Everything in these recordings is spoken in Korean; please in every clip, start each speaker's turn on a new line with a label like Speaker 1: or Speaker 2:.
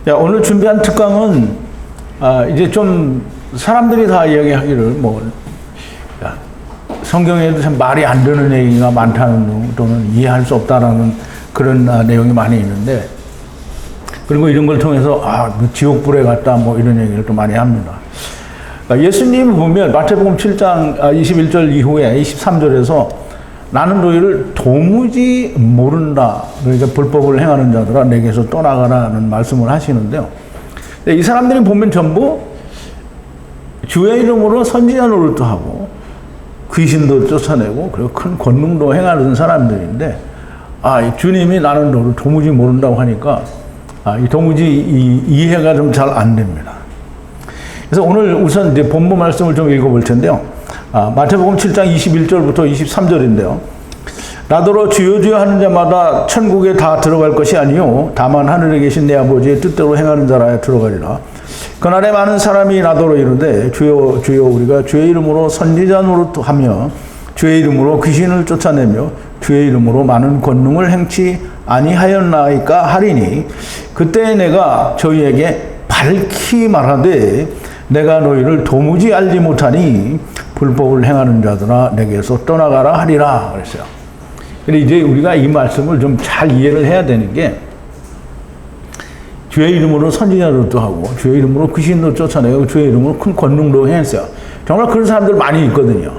Speaker 1: 야, 오늘 준비한 특강은 이제 좀 사람들이 다 이야기하기를 야, 성경에도 참 말이 안 되는 얘기가 많다는 또는 이해할 수 없다라는 그런 내용이 많이 있는데, 그리고 이런 걸 통해서 지옥불에 갔다 이런 얘기를 또 많이 합니다. 예수님 보면 마태복음 7장 21절 이후에 23절에서 나는 너희를 도무지 모른다. 그러니까 불법을 행하는 자들아 내게서 떠나가라는 말씀을 하시는데요. 이 사람들이 보면 전부 주의 이름으로 선지자 노릇도 하고 귀신도 쫓아내고 그리고 큰 권능도 행하는 사람들인데, 주님이 나는 너를 도무지 모른다고 하니까 도무지 이해가 좀 잘 안 됩니다. 그래서 오늘 우선 이제 본문 말씀을 좀 읽어볼 텐데요. 마태복음 7장 21절부터 23절인데요. 나더러 주여 주여 하는 자마다 천국에 다 들어갈 것이 아니요 다만 하늘에 계신 내 아버지의 뜻대로 행하는 자라야 들어가리라. 그날에 많은 사람이 나더러 이르되 주여 주여 우리가 주의 이름으로 선지자 노릇하며 주의 이름으로 귀신을 쫓아내며 주의 이름으로 많은 권능을 행치 아니하였나이까 하리니, 그때 내가 저희에게 밝히 말하되 내가 너희를 도무지 알지 못하니 불법을 행하는 자들아 내게서 떠나가라 하리라 그랬어요. 근데 이제 우리가 이 말씀을 좀 잘 이해를 해야 되는 게, 주의 이름으로 선지자도 하고 주의 이름으로 귀신도 쫓아내고 주의 이름으로 큰 권능도 행했어요. 정말 그런 사람들 많이 있거든요.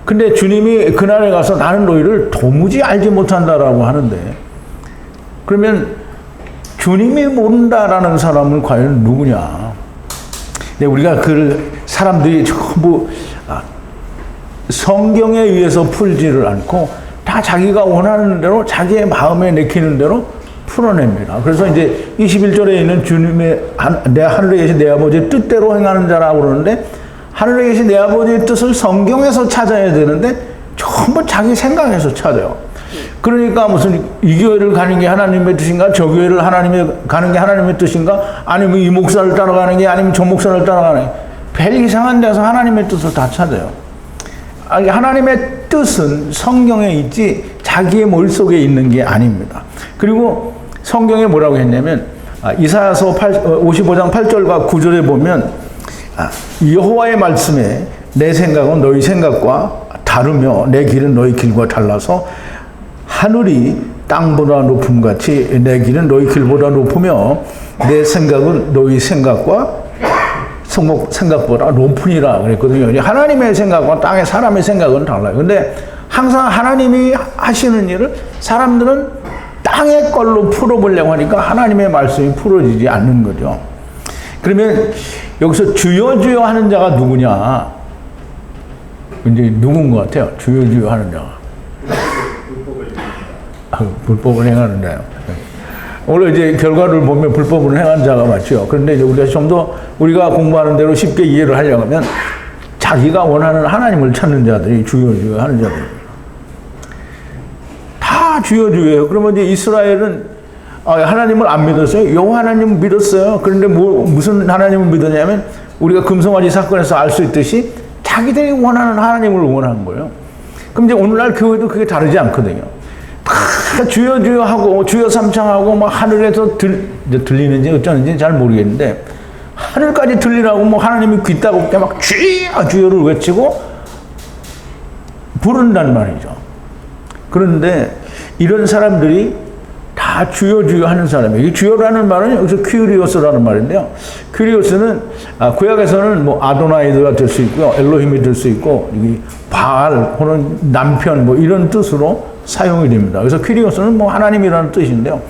Speaker 1: 근데 주님이 그날에 가서 나는 너희를 도무지 알지 못한다라고 하는데, 그러면 주님이 모른다라는 사람은 과연 누구냐? 근데 우리가 그 사람들이 전부 성경에 의해서 풀지를 않고 다 자기가 원하는 대로 자기의 마음에 내키는 대로 풀어냅니다. 그래서 이제 21절에 있는 주님의 내 하늘에 계신 내 아버지의 뜻대로 행하는 자라고 그러는데, 하늘에 계신 내 아버지의 뜻을 성경에서 찾아야 되는데 전부 자기 생각에서 찾아요. 그러니까 무슨 이 교회를 가는 게 하나님의 뜻인가, 저 교회를 가는 게 하나님의 뜻인가, 아니면 이 목사를 따라가는 게, 아니면 저 목사를 따라가는 게, 별 이상한 데서 하나님의 뜻을 다 찾아요. 하나님의 뜻은 성경에 있지 자기의 머릿속에 있는 게 아닙니다. 그리고 성경에 뭐라고 했냐면, 이사야서 55장 8절과 9절에 보면 여호와의 말씀에 내 생각은 너희 생각과 다르며 내 길은 너희 길과 달라서 하늘이 땅보다 높음같이 내 길은 너희 길보다 높으며 내 생각은 너희 생각과 생각보다 높으니라 그랬거든요. 하나님의 생각과 땅의 사람의 생각은 달라요. 근데 항상 하나님이 하시는 일을 사람들은 땅의 걸로 풀어보려고 하니까 하나님의 말씀이 풀어지지 않는 거죠. 그러면 여기서 주여 주여 하는 자가 누구냐? 이제 누군 것 같아요? 주여 주여 하는 자가. 불법을 행하는 자요. 오늘 이제 결과를 보면 불법을 행하는 자가 맞죠. 그런데 이제 우리가 좀 더 우리가 공부하는 대로 쉽게 이해를 하려고 하면 자기가 원하는 하나님을 찾는 자들이 주여 주여 하는 자들입니다. 다 주여 주여예요. 그러면 이제 이스라엘은 하나님을 안 믿었어요. 여호와 하나님을 믿었어요. 그런데 무슨 하나님을 믿었냐면 우리가 금송아지 사건에서 알 수 있듯이 자기들이 원하는 하나님을 원하는 거예요. 그럼 이제 오늘날 교회도 그게 다르지 않거든요. 다 주여 주여 하고 주여 삼창하고 하늘에서 들리는지 어쩌는지 잘 모르겠는데, 하늘까지 들리라고 하나님이 귀 따갑게 주여 주여를 외치고 부른단 말이죠. 그런데 이런 사람들이 다 주여 주여 하는 사람이에요. 이 주여라는 말은 여기서 퀴리오스라는 말인데요. 퀴리오스는 구약에서는 아도나이드가 될 수 있고요, 엘로힘이 될 수 있고, 바알 혹은 남편 이런 뜻으로 사용이 됩니다. 그래서 퀴리오스는 하나님이라는 뜻인데요.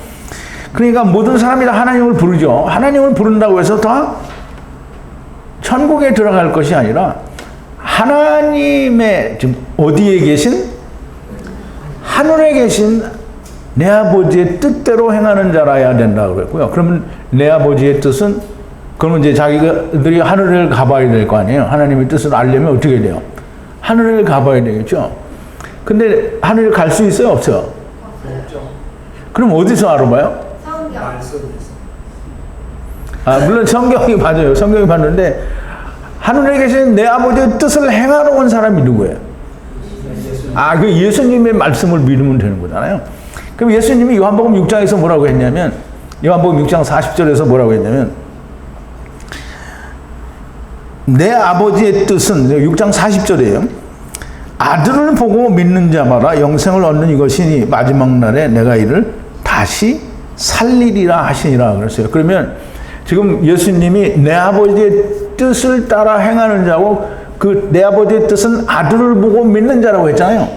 Speaker 1: 그러니까 모든 사람이 다 하나님을 부르죠. 하나님을 부른다고 해서 다 천국에 들어갈 것이 아니라 하나님의 지금 어디에 계신? 하늘에 계신 내 아버지의 뜻대로 행하는 자라야 된다고 그랬고요. 그러면 내 아버지의 뜻은, 그러면 이제 자기들이 하늘을 가봐야 될 거 아니에요. 하나님의 뜻을 알려면 어떻게 돼요? 하늘을 가봐야 되겠죠. 근데 하늘을 갈 수 있어요? 없어요? 없죠. 그럼 어디서 알아봐요? 성경. 물론 성경이 맞아요. 성경이 맞는데 하늘에 계신 내 아버지의 뜻을 행하러 온 사람이 누구예요? 그 예수님의 말씀을 믿으면 되는 거잖아요. 그럼 예수님이 요한복음 6장에서 뭐라고 했냐면 요한복음 6장 40절에서 뭐라고 했냐면, 내 아버지의 뜻은 6장 40절이에요. 아들을 보고 믿는 자마다 영생을 얻는 이것이니 마지막 날에 내가 이를 다시 살리리라 하시니라 그랬어요. 그러면 지금 예수님이 내 아버지의 뜻을 따라 행하는 자고, 그 내 아버지의 뜻은 아들을 보고 믿는 자라고 했잖아요.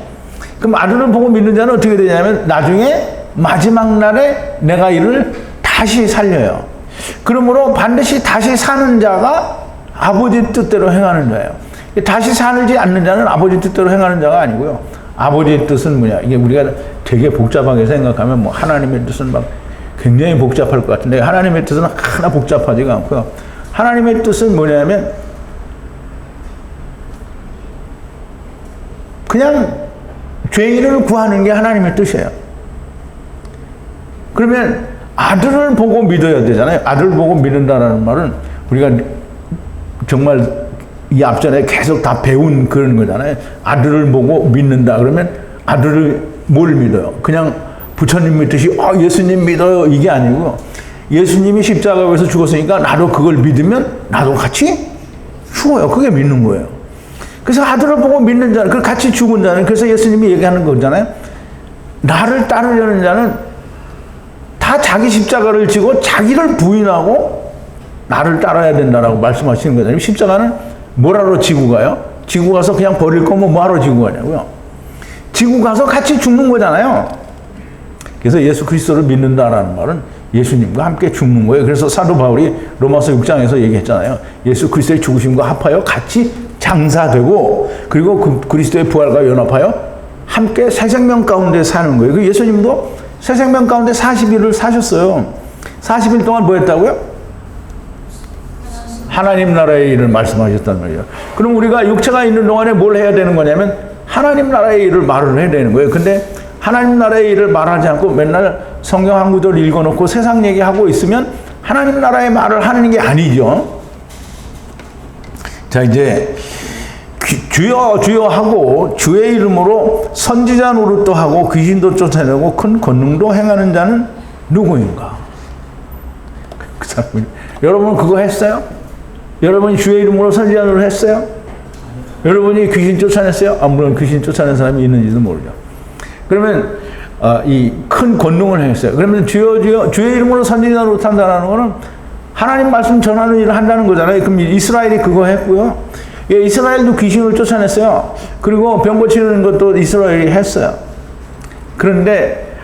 Speaker 1: 그럼 아들을 보고 믿는 자는 어떻게 되냐면 나중에 마지막 날에 내가 이를 다시 살려요. 그러므로 반드시 다시 사는 자가 아버지 뜻대로 행하는 자예요. 다시 살지 않는 자는 아버지 뜻대로 행하는 자가 아니고요. 아버지의 뜻은 뭐냐? 이게 우리가 되게 복잡하게 생각하면 뭐 하나님의 뜻은 막 굉장히 복잡할 것 같은데, 하나님의 뜻은 하나 복잡하지가 않고요. 하나님의 뜻은 뭐냐면 그냥 죄인을 구하는 게 하나님의 뜻이에요. 그러면 아들을 보고 믿어야 되잖아요. 아들을 보고 믿는다라는 말은 우리가 정말 이 앞전에 계속 다 배운 그런 거잖아요. 아들을 보고 믿는다. 그러면 아들을 뭘 믿어요? 그냥 부처님 믿듯이 예수님 믿어요. 이게 아니고, 예수님이 십자가에서 죽었으니까 나도 그걸 믿으면 나도 같이 죽어요. 그게 믿는 거예요. 그래서 아들을 보고 믿는 자는, 그 같이 죽은 자는, 그래서 예수님이 얘기하는 거잖아요. 나를 따르려는 자는 다 자기 십자가를 지고 자기를 부인하고 나를 따라야 된다라고 말씀하시는 거잖아요. 십자가는 뭐하러 지고 가요? 지고 가서 그냥 버릴 거면 뭐하러 지고 가냐고요? 지고 가서 같이 죽는 거잖아요. 그래서 예수 그리스도를 믿는다라는 말은 예수님과 함께 죽는 거예요. 그래서 사도 바울이 로마서 6장에서 얘기했잖아요. 예수 그리스도의 죽으심과 합하여 같이 장사되고, 그리고 그 그리스도의 부활과 연합하여 함께 새 생명 가운데 사는 거예요. 그 예수님도 새 생명 가운데 40일을 사셨어요. 40일 동안 뭐 했다고요? 하나님 나라의 일을 말씀하셨단 말이에요. 그럼 우리가 육체가 있는 동안에 뭘 해야 되는 거냐면 하나님 나라의 일을 말을 해야 되는 거예요. 근데 하나님 나라의 일을 말하지 않고 맨날 성경 한 구절 읽어놓고 세상 얘기하고 있으면 하나님 나라의 말을 하는 게 아니죠. 자, 이제 주여 주여 하고 주의 이름으로 선지자 노릇도 하고 귀신도 쫓아내고 큰 권능도 행하는 자는 누구인가? 그 사람이, 여러분 그거 했어요? 여러분이 주의 이름으로 선지자 노릇 했어요? 여러분이 귀신 쫓아냈어요? 물론 귀신 쫓아낸 사람이 있는지도 모르죠. 그러면 이 큰 권능을 했어요. 그러면 주여 주여 주의 이름으로 선지자 노릇 한다는 거는 하나님 말씀 전하는 일을 한다는 거잖아요. 그럼 이스라엘이 그거 했고요. 예, 이스라엘도 귀신을 쫓아냈어요. 그리고 병 고치는 것도 이스라엘이 했어요. 그런데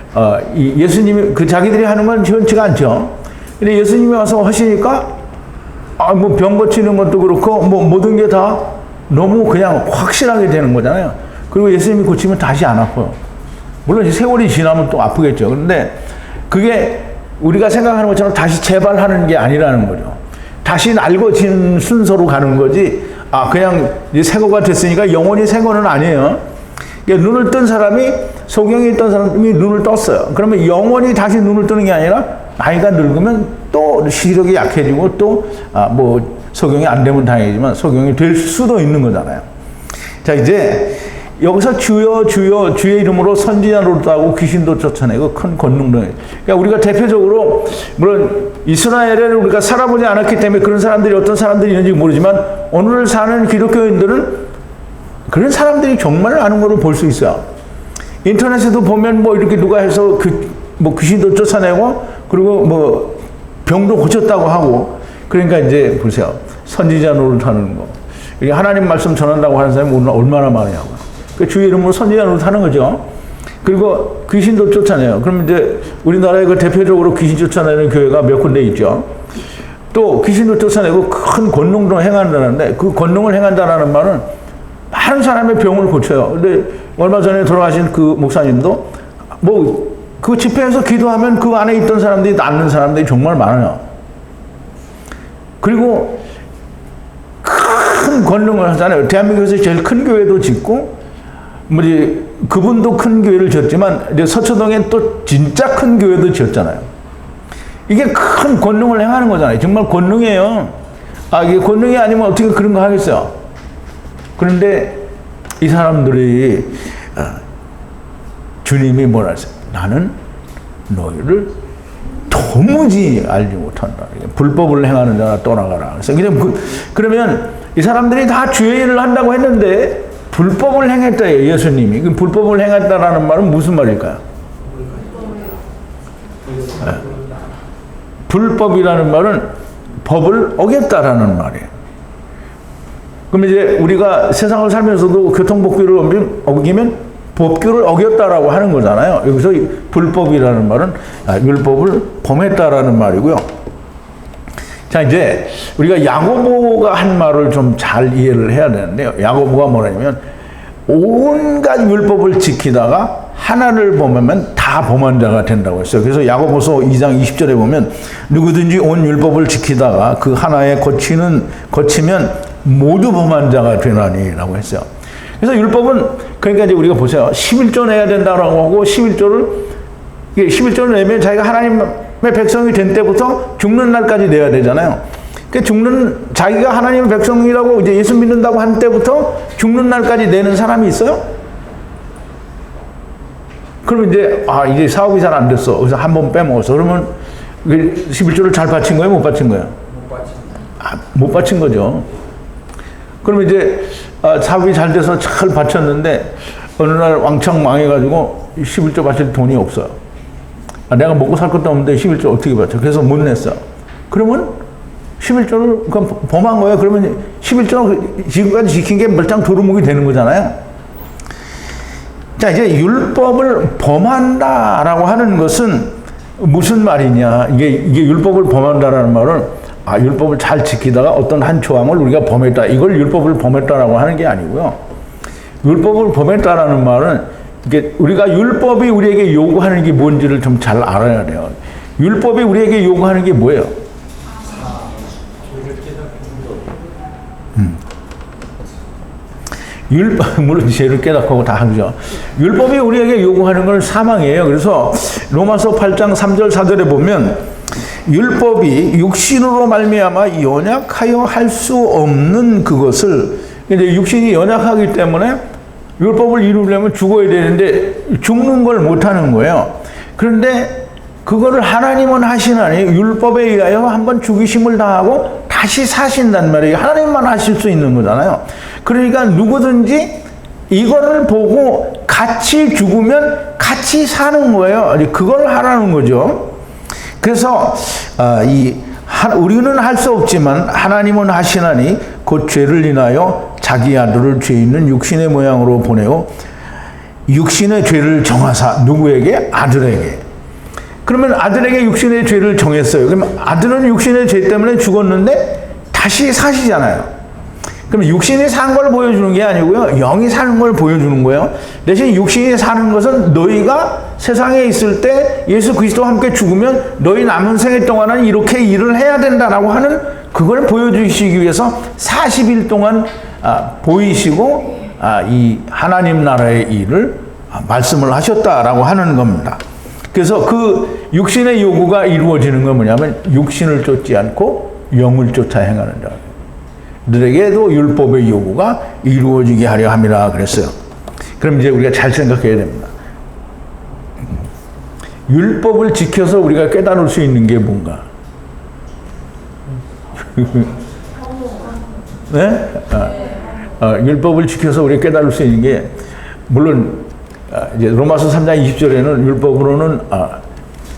Speaker 1: 이 예수님이 그 자기들이 하는 건 시원치가 않죠. 근데 예수님이 와서 하시니까 뭐 병 고치는 것도 그렇고 뭐 모든 게 다 너무 그냥 확실하게 되는 거잖아요. 그리고 예수님이 고치면 다시 안 아파요. 물론 세월이 지나면 또 아프겠죠. 그런데 그게 우리가 생각하는 것처럼 다시 재발하는 게 아니라는 거죠. 다시 날고진 순서로 가는 거지. 그냥 이제 새거가 됐으니까 영원히 새거는 아니에요. 그러니까 눈을 뜬 사람이, 소경이 있던 사람이 눈을 떴어요. 그러면 영원히 다시 눈을 뜨는 게 아니라 나이가 늙으면 또 시력이 약해지고 또 뭐 소경이 안 되면 다행이지만 소경이 될 수도 있는 거잖아요. 자, 이제 여기서 주여 주여 주의 이름으로 선지자 노릇하고 귀신도 쫓아내고 큰 권능도. 그러니까 우리가 대표적으로 물론 이스라엘에 우리가 살아보지 않았기 때문에 그런 사람들이 어떤 사람들이 있는지 모르지만 오늘 사는 기독교인들은 그런 사람들이 정말 많은 걸로 볼 수 있어요. 인터넷에도 보면 뭐 이렇게 누가 해서 뭐 귀신도 쫓아내고 그리고 뭐 병도 고쳤다고 하고. 그러니까 이제 보세요. 선지자 노릇하는 거. 이게 하나님 말씀 전한다고 하는 사람이 얼마나 많으냐고요. 그 주의 이름으로 선지자 노릇하는 거죠. 그리고 귀신도 쫓아내요. 그럼 이제 우리나라에 그 대표적으로 귀신 쫓아내는 교회가 몇 군데 있죠. 또 귀신도 쫓아내고 큰 권능도 행한다는데, 그 권능을 행한다라는 말은 많은 사람의 병을 고쳐요. 근데 얼마 전에 돌아가신 그 목사님도 뭐 그 집회에서 기도하면 그 안에 있던 사람들이 낫는 사람들이 정말 많아요. 그리고 큰 권능을 하잖아요. 대한민국에서 제일 큰 교회도 짓고, 뭐지, 그분도 큰 교회를 지었지만, 이제 서초동에 또 진짜 큰 교회도 지었잖아요. 이게 큰 권능을 행하는 거잖아요. 정말 권능이에요. 이게 권능이 아니면 어떻게 그런 거 하겠어요? 그런데 이 사람들이, 주님이 뭐라 했어요? 나는 너희를 도무지 알지 못한다. 불법을 행하는 자가 떠나가라. 그래서 그러면 이 사람들이 다 주의 일을 한다고 했는데 불법을 행했다. 예수님이. 그 불법을 행했다라는 말은 무슨 말일까요? 네. 불법이라는 말은 법을 어겼다라는 말이에요. 그럼 이제 우리가 세상을 살면서도 교통법규를 어기면 법규를 어겼다라고 하는 거잖아요. 여기서 불법이라는 말은 율법을 범했다라는 말이고요. 자, 이제 우리가 야고보가 한 말을 좀 잘 이해를 해야 되는데요. 야고보가 뭐냐면 온갖 율법을 지키다가 하나를 범하면 다 범한 자가 된다고 했어요. 그래서 야고보서 2장 20절에 보면 누구든지 온 율법을 지키다가 그 하나에 거치면 모두 범한 자가 되나니라고 했어요. 그래서 율법은 그러니까 이제 우리가 보세요. 11조 내야 된다라고 하고 11조를 내면 자기가 하나님의 백성이 된 때부터 죽는 날까지 내야 되잖아요. 그러니까 자기가 하나님의 백성이라고 이제 예수 믿는다고 한 때부터 죽는 날까지 내는 사람이 있어요? 그럼 이제 사업이 잘 안 됐어. 그래서 한 번 빼먹었어. 그러면 11조를 잘 바친 거예요? 못 바친 거예요? 못 바친 거죠. 그럼 이제 사업이 잘 돼서 잘 바쳤는데 어느 날 왕창 망해가지고 11조 바칠 돈이 없어요. 내가 먹고 살 것도 없는데 11조 어떻게 바쳐? 그래서 못 냈어. 그러면 11조를 그냥 범한 거예요. 그러면 11조는 지금까지 지킨 게 멀쩡 도루묵이 되는 거잖아요. 자, 이제 율법을 범한다라고 하는 것은 무슨 말이냐? 이게 율법을 범한다라는 말은 율법을 잘 지키다가 어떤 한 조항을 우리가 범했다. 이걸 율법을 범했다라고 하는 게 아니고요. 율법을 범했다라는 말은 이게 우리가 율법이 우리에게 요구하는 게 뭔지를 좀 잘 알아야 돼요. 율법이 우리에게 요구하는 게 뭐예요? 물론 죄를 깨닫고 다 하죠. 율법이 우리에게 요구하는 건 사망이에요. 그래서 로마서 8장 3절 4절에 보면 율법이 육신으로 말미암아 연약하여 할 수 없는 그것을, 이제 육신이 연약하기 때문에 율법을 이루려면 죽어야 되는데 죽는 걸 못하는 거예요. 그런데 그거를 하나님은 하시나니 율법에 의하여 한번 죽이심을 당하고 다시 사신단 말이에요. 하나님만 하실 수 있는 거잖아요. 그러니까 누구든지 이거를 보고 같이 죽으면 같이 사는 거예요. 그걸 하라는 거죠. 그래서 우리는 할 수 없지만 하나님은 하시나니 곧 죄를 인하여 자기 아들을 죄 있는 육신의 모양으로 보내어 육신의 죄를 정하사 누구에게? 아들에게. 그러면 아들에게 육신의 죄를 정했어요. 그러면 아들은 육신의 죄 때문에 죽었는데 다시 사시잖아요. 그럼 육신이 산 걸 보여주는 게 아니고요. 영이 사는 걸 보여주는 거예요. 대신 육신이 사는 것은 너희가 세상에 있을 때 예수 그리스도와 함께 죽으면 너희 남은 생애 동안은 이렇게 일을 해야 된다라고 하는 그걸 보여주시기 위해서 40일 동안 보이시고 이 하나님 나라의 일을 말씀을 하셨다라고 하는 겁니다. 그래서 그 육신의 요구가 이루어지는 건 뭐냐면 육신을 쫓지 않고 영을 쫓아 행하는 자. 들에게도 율법의 요구가 이루어지게 하려 함이라 그랬어요. 그럼 이제 우리가 잘 생각해야 됩니다. 율법을 지켜서 우리가 깨달을 수 있는 게 뭔가? 네? 율법을 지켜서 우리가 깨달을 수 있는 게, 물론 이제 로마서 3장 20절에는 율법으로는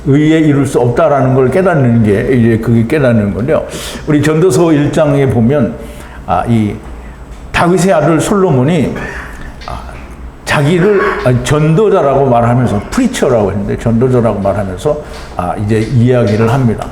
Speaker 1: 의에 이룰 수 없다라는 걸 깨닫는 게 이제 그게 깨닫는 건데요. 우리 전도서 1장에 보면 이 다윗의 아들 솔로몬이 자기를 전도자라고 말하면서 프리처라고 했는데 전도자라고 말하면서 이제 이야기를 합니다.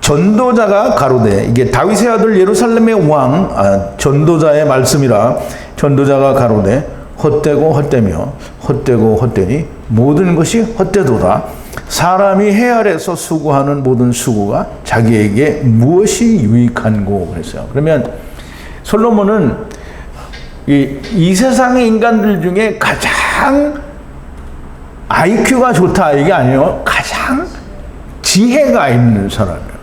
Speaker 1: 전도자가 가로되, 이게 다윗의 아들 예루살렘의 왕 전도자의 말씀이라, 전도자가 가로되 헛되고 헛되며 헛되고 헛되니 모든 것이 헛되도다. 사람이 해 아래서 수고하는 모든 수고가 자기에게 무엇이 유익한고 그랬어요. 그러면 솔로몬은 이 세상의 인간들 중에 가장 IQ가 좋다 이게 아니에요. 가장 지혜가 있는 사람이에요.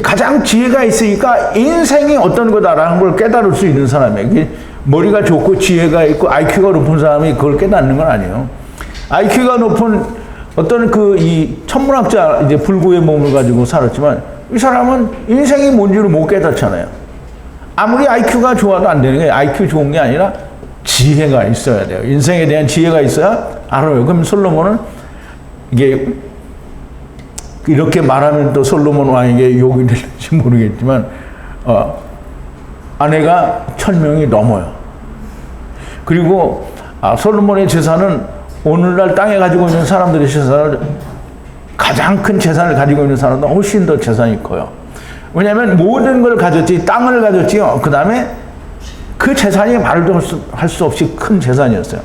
Speaker 1: 가장 지혜가 있으니까 인생이 어떤 거다라는 걸 깨달을 수 있는 사람이에요. 머리가 좋고 지혜가 있고 IQ가 높은 사람이 그걸 깨닫는 건 아니에요. IQ가 높은 어떤 이 천문학자, 이제 불구의 몸을 가지고 살았지만 이 사람은 인생이 뭔지를 못 깨닫잖아요. 아무리 IQ가 좋아도 안 되는 게 IQ 좋은 게 아니라 지혜가 있어야 돼요. 인생에 대한 지혜가 있어야 알아요. 그럼 솔로몬은 이게 이렇게 말하면 또 솔로몬 왕에게 욕이 될지 모르겠지만 아내가 1000명이 넘어요. 그리고 솔로몬의 재산은 오늘날 땅에 가지고 있는 사람들의 재산을 가장 큰 재산을 가지고 있는 사람보다 훨씬 더 재산이 커요. 왜냐하면 모든 걸 가졌지, 땅을 가졌지요. 그 다음에 그 재산이 말도 할 수 없이 큰 재산이었어요.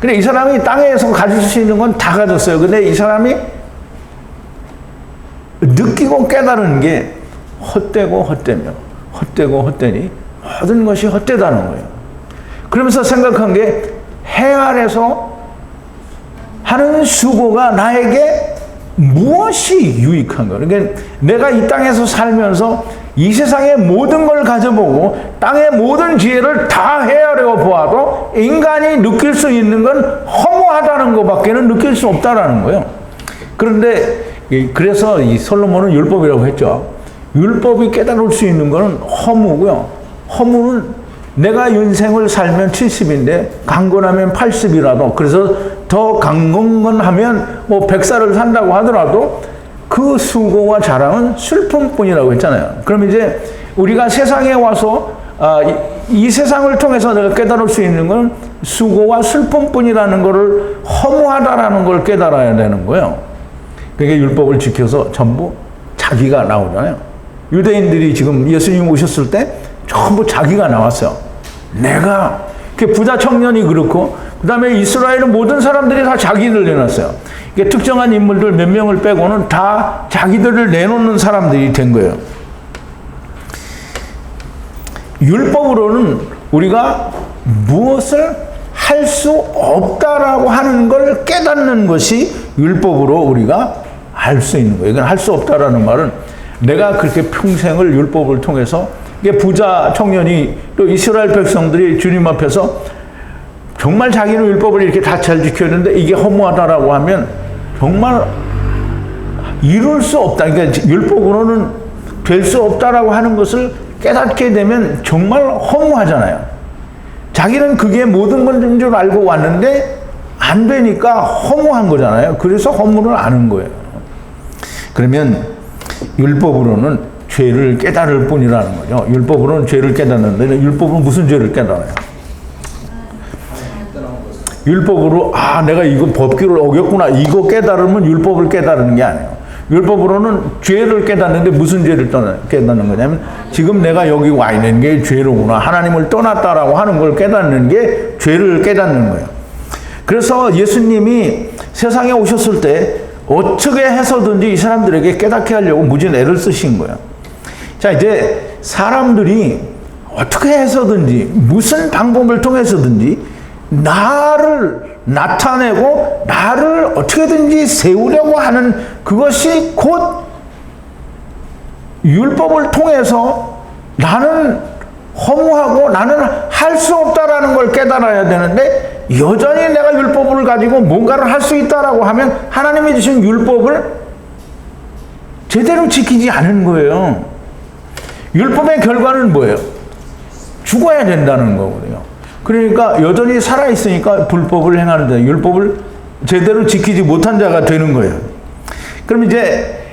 Speaker 1: 근데 이 사람이 땅에서 가질 수 있는 건 다 가졌어요. 근데 이 사람이 느끼고 깨달은 게 헛되고 헛되며 헛되고 헛되니 모든 것이 헛되다는 거예요. 그러면서 생각한 게 해 아래서 하는 수고가 나에게 무엇이 유익한가. 그러니까 내가 이 땅에서 살면서 이 세상의 모든 걸 가져보고 땅의 모든 지혜를 다 헤아려 보아도 인간이 느낄 수 있는 건 허무하다는 것밖에는 느낄 수 없다라는 거예요. 그런데 그래서 이 솔로몬은 율법이라고 했죠. 율법이 깨달을 수 있는 것은 허무고요. 허무는 내가 인생을 살면 70인데 강건하면 80이라도, 그래서 더 강건하면 뭐 100살을 산다고 하더라도 그 수고와 자랑은 슬픔뿐이라고 했잖아요. 그럼 이제 우리가 세상에 와서 이 세상을 통해서 내가 깨달을 수 있는 건 수고와 슬픔뿐이라는 것을 허무하다라는 걸 깨달아야 되는 거예요. 그게 율법을 지켜서 전부 자기가 나오잖아요. 유대인들이 지금 예수님 오셨을 때 전부 자기가 나왔어요. 내가, 그 부자 청년이 그렇고, 그 다음에 이스라엘은 모든 사람들이 다 자기를 내놨어요. 이게 특정한 인물들 몇 명을 빼고는 다 자기들을 내놓는 사람들이 된 거예요. 율법으로는 우리가 무엇을 할 수 없다라고 하는 걸 깨닫는 것이 율법으로 우리가 알 수 있는 거예요. 이건 할 수 없다라는 말은 내가 그렇게 평생을 율법을 통해서, 이게 부자 청년이 또 이스라엘 백성들이 주님 앞에서 정말 자기는 율법을 이렇게 다 잘 지켰는데 이게 허무하다라고 하면 정말 이룰 수 없다. 그러니까 율법으로는 될 수 없다라고 하는 것을 깨닫게 되면 정말 허무하잖아요. 자기는 그게 모든 건 줄 알고 왔는데 안 되니까 허무한 거잖아요. 그래서 허무를 아는 거예요. 그러면 율법으로는 죄를 깨달을 뿐이라는 거죠. 율법으로는 죄를 깨닫는데 율법은 무슨 죄를 깨달아요? 율법으로 내가 이거 법규를 어겼구나, 이거 깨달으면 율법을 깨달는 게 아니에요. 율법으로는 죄를 깨닫는데 무슨 죄를 깨닫는 거냐면 지금 내가 여기 와 있는 게 죄로구나, 하나님을 떠났다라고 하는 걸 깨닫는 게 죄를 깨닫는 거예요. 그래서 예수님이 세상에 오셨을 때 어떻게 해서든지 이 사람들에게 깨닫게 하려고 무진 애를 쓰신 거예요. 자, 이제 사람들이 어떻게 해서든지 무슨 방법을 통해서든지 나를 나타내고 나를 어떻게든지 세우려고 하는 그것이 곧 율법을 통해서 나는 허무하고 나는 할 수 없다라는 걸 깨달아야 되는데, 여전히 내가 율법을 가지고 뭔가를 할 수 있다라고 하면 하나님이 주신 율법을 제대로 지키지 않은 거예요. 율법의 결과는 뭐예요? 죽어야 된다는 거거든요. 그러니까 여전히 살아있으니까 불법을 행하는데 율법을 제대로 지키지 못한 자가 되는 거예요. 그럼 이제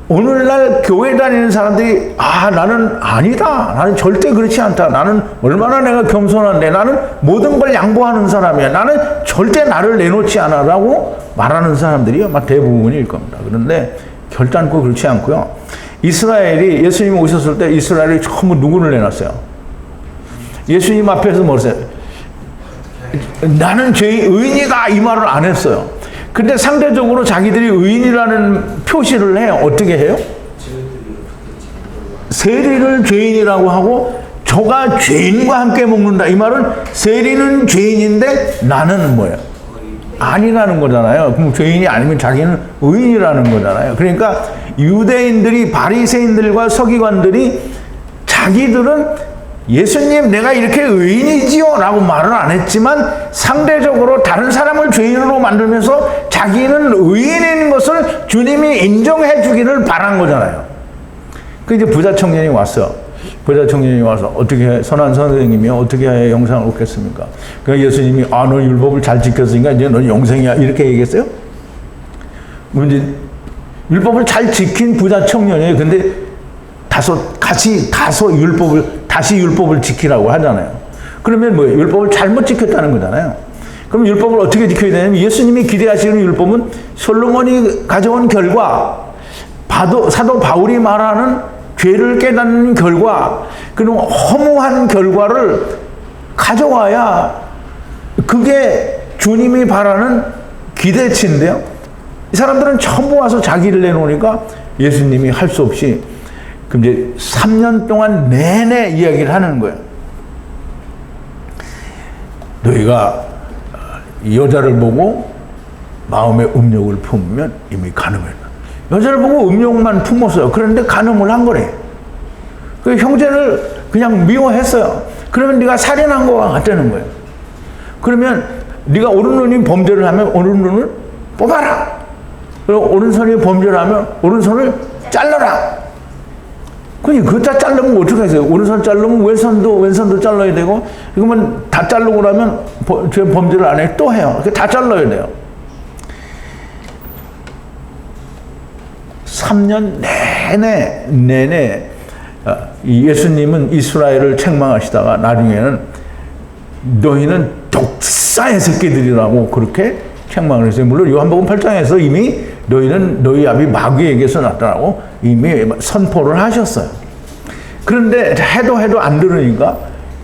Speaker 1: 오늘날 교회 다니는 사람들이 나는 아니다, 나는 절대 그렇지 않다, 나는 얼마나 내가 겸손한데, 나는 모든 걸 양보하는 사람이야, 나는 절대 나를 내놓지 않아 라고 말하는 사람들이 아마 대부분일 겁니다. 그런데 결단코 그렇지 않고요. 이스라엘이, 예수님 오셨을 때 이스라엘이 전부 누구를 내놨어요? 예수님 앞에서 뭐랬어요? 나는 의인이다 이 말을 안 했어요. 근데 상대적으로 자기들이 의인이라는 표시를 해요. 어떻게 해요? 세리를 죄인이라고 하고 저가 죄인과 함께 먹는다. 이 말은 세리는 죄인인데 나는 뭐예요? 아니라는 거잖아요. 그럼 죄인이 아니면 자기는 의인이라는 거잖아요. 그러니까 유대인들이, 바리새인들과 서기관들이 자기들은 예수님 내가 이렇게 의인이지요 라고 말은 안 했지만 상대적으로 다른 사람을 죄인으로 만들면서 자기는 의인인 것을 주님이 인정해 주기를 바란 거잖아요. 그 이제 부자 청년이 왔어. 부자 청년이 와서 어떻게 해? 선한 선생님이 어떻게 해 영생을 얻겠습니까? 그러니까 예수님이 너 율법을 잘 지켰으니까 이제 넌 영생이야 이렇게 얘기했어요? 이제 율법을 잘 지킨 부자 청년이에요. 근데 다시 율법을 지키라고 하잖아요. 그러면 뭐예요? 율법을 잘못 지켰다는 거잖아요. 그럼 율법을 어떻게 지켜야 되냐면 예수님이 기대하시는 율법은 솔로몬이 가져온 결과, 사도 바울이 말하는 죄를 깨닫는 결과, 그런 허무한 결과를 가져와야 그게 주님이 바라는 기대치인데요. 이 사람들은 전부 와서 자기를 내놓으니까 예수님이 할 수 없이 그럼 이제 3년 동안 내내 이야기를 하는 거예요. 너희가 이 여자를 보고 마음의 음욕을 품으면 이미 간음했다. 여자를 보고 음욕만 품었어요. 그런데 간음을 한 거래. 그 형제를 그냥 미워했어요. 그러면 네가 살인한 거와 같다는 거예요. 그러면 네가 오른손이 범죄를 하면 오른손을 뽑아라. 그리고 오른손이 범죄를 하면 오른손을 잘라라. 그니 그거 다 자르면 어떻게 하세요? 오른손 자르면 왼손도 잘라야 되고, 그러면 다 자르고 나면 범죄를 안 해 또 해요. 다 잘라야 돼요. 3년 내내 예수님은 이스라엘을 책망하시다가 나중에는 너희는 독사의 새끼들이라고 그렇게 책망을 했어요. 물론 요한복음 8장에서 이미 너희는 너희 아비 마귀에게서 났다라고 이미 선포를 하셨어요. 그런데 해도 안 들으니까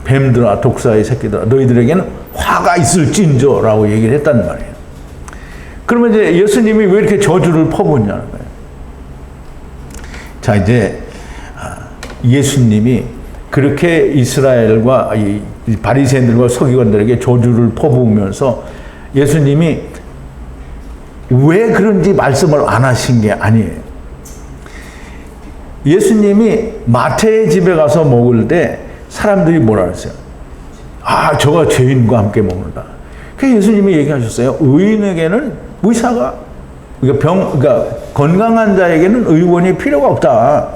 Speaker 1: 뱀들아 독사의 새끼들아 너희들에게는 화가 있을진저라고 얘기를 했단 말이에요. 그러면 이제 예수님이 왜 이렇게 저주를 퍼붓냐는 거예요. 자, 이제 예수님이 그렇게 이스라엘과 이 바리새인들과 서기관들에게 저주를 퍼부으면서 예수님이 왜 그런지 말씀을 안 하신 게 아니에요. 예수님이 마태의 집에 가서 먹을 때 사람들이 뭐라 그랬어요? 저가 죄인과 함께 먹는다. 그래서 예수님이 얘기하셨어요. 의인에게는 의사가, 그러니까 건강한 자에게는 의원이 필요가 없다.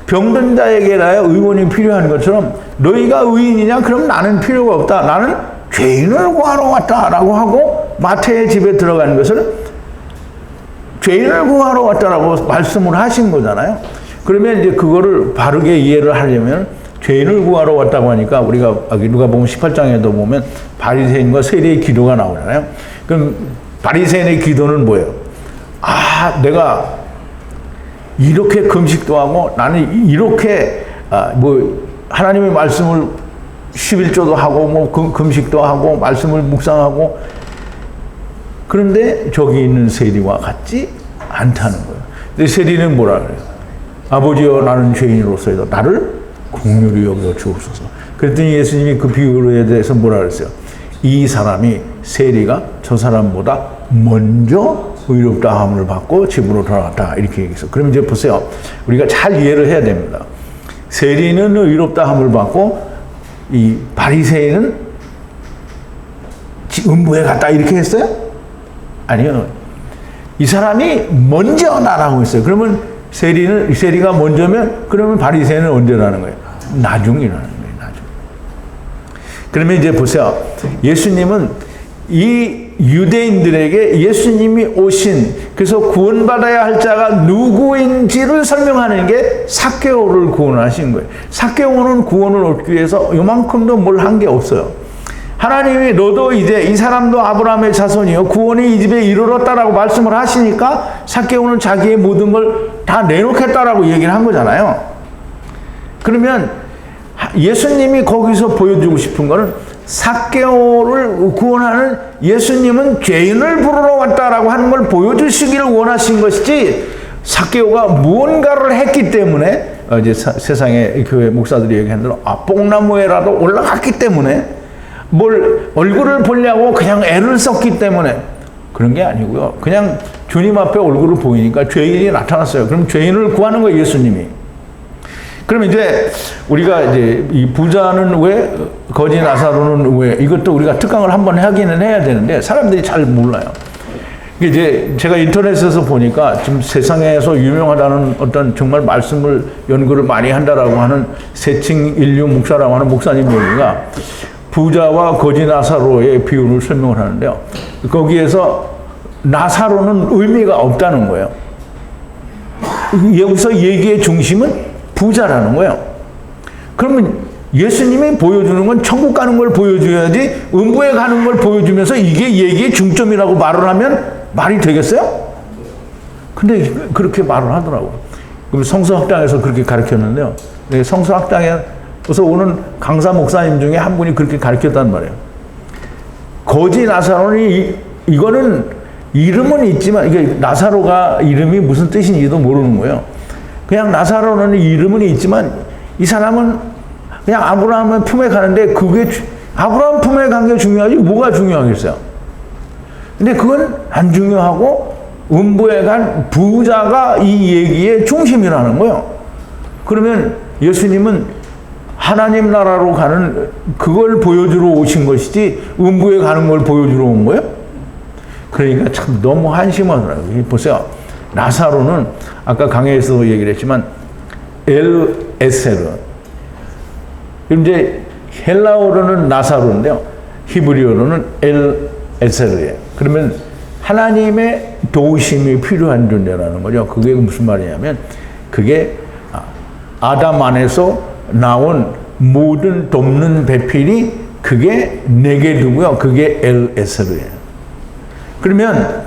Speaker 1: 병든 자에게라야 의원이 필요한 것처럼 너희가 의인이냐? 그럼 나는 필요가 없다. 나는 죄인을 구하러 왔다라고 하고 마태의 집에 들어가는 것을 죄인을 구하러 왔다라고 말씀을 하신 거잖아요. 그러면 이제 그거를 바르게 이해를 하려면 죄인을 구하러 왔다고 하니까 우리가 누가복음 18장에도 보면 바리새인과 세리의 기도가 나오잖아요. 그럼 바리새인의 기도는 뭐예요? 내가 이렇게 금식도 하고 나는 이렇게 하나님의 말씀을 11조도 하고 금식도 하고 말씀을 묵상하고 그런데 저기 있는 세리와 같지 않다는 거예요. 근데 세리는 뭐라 그래요? 아버지여 나는 죄인으로서이다. 나를 긍휼히 여겨 주옵소서. 그랬더니 예수님이 그 비유에 대해서 뭐라 그랬어요? 이 사람이 세리가 저 사람보다 먼저 의롭다 함을 받고 집으로 돌아갔다 이렇게 얘기했어요. 그럼 이제 보세요. 우리가 잘 이해를 해야 됩니다. 세리는 의롭다 함을 받고 이 바리새인은 음부에 갔다 이렇게 했어요? 아니요. 이 사람이 먼저 나라고 했어요. 그러면 세리가 먼저면 그러면 바리새인은 언제라는 거예요? 나중이라는 거예요. 나중. 그러면 이제 보세요. 예수님은 이 유대인들에게 예수님이 오신 그래서 구원받아야 할 자가 누구인지를 설명하는 게 삭개오를 구원하신 거예요. 삭개오는 구원을 얻기 위해서 요만큼도 뭘 한 게 없어요. 하나님이 너도 이제 이 사람도 아브라함의 자손이요 구원이 이 집에 이르렀다라고 말씀을 하시니까 삭개오는 자기의 모든 걸 다 내놓겠다라고 얘기를 한 거잖아요. 그러면 예수님이 거기서 보여주고 싶은 거는 삭개오를 구원하는 예수님은 죄인을 부르러 왔다라고 하는 걸 보여주시기를 원하신 것이지 삭개오가 무언가를 했기 때문에 이제 세상에 교회 목사들이 얘기하는 대로 뽕나무에라도 올라갔기 때문에 뭘 얼굴을 보려고 그냥 애를 썼기 때문에 그런 게 아니고요. 그냥 주님 앞에 얼굴을 보이니까 죄인이 나타났어요. 그럼 죄인을 구하는 거예요, 예수님이. 그러면 이제 우리가 이제 이 부자는 왜, 거지 나사로는 왜, 이것도 우리가 특강을 한번 하기는 해야 되는데 사람들이 잘 몰라요. 이제 제가 인터넷에서 보니까 지금 세상에서 유명하다는 어떤 정말 말씀을 연구를 많이 한다라고 하는 세칭 인류 목사라고 하는 목사님 얘기가 부자와 거지 나사로의 비유를 설명을 하는데요. 거기에서 나사로는 의미가 없다는 거예요. 여기서 얘기의 중심은 부자라는 거예요. 그러면 예수님이 보여주는 건 천국 가는 걸 보여줘야지 음부에 가는 걸 보여주면서 이게 얘기의 중점이라고 말을 하면 말이 되겠어요? 근데 그렇게 말을 하더라고요. 그럼 성서학당에서 그렇게 가르쳤는데요. 성서학당에서 오는 강사 목사님 중에 한 분이 그렇게 가르쳤단 말이에요. 거지 나사로는 이거는 이름은 있지만 이게 나사로가 이름이 무슨 뜻인지도 모르는 거예요. 그냥 나사로는 이름은 있지만 이 사람은 그냥 아브라함의 품에 가는데 그게 아브라함 품에 간 게 중요하지 뭐가 중요하겠어요? 근데 그건 안 중요하고 음부에 간 부자가 이 얘기의 중심이라는 거예요. 그러면 예수님은 하나님 나라로 가는 그걸 보여주러 오신 것이지 음부에 가는 걸 보여주러 온 거예요? 그러니까 참 너무 한심하더라고요. 보세요. 나사로는 아까 강의에서도 얘기를 했지만 엘 에세르. 이제 헬라어로는 나사로인데요. 히브리어로는 엘 에세르예요. 그러면 하나님의 도우심이 필요한 존재라는 거죠. 그게 무슨 말이냐면 그게 아담 안에서 나온 모든 돕는 배필이 그게 내게 두고요. 그게 엘 에세르예요. 그러면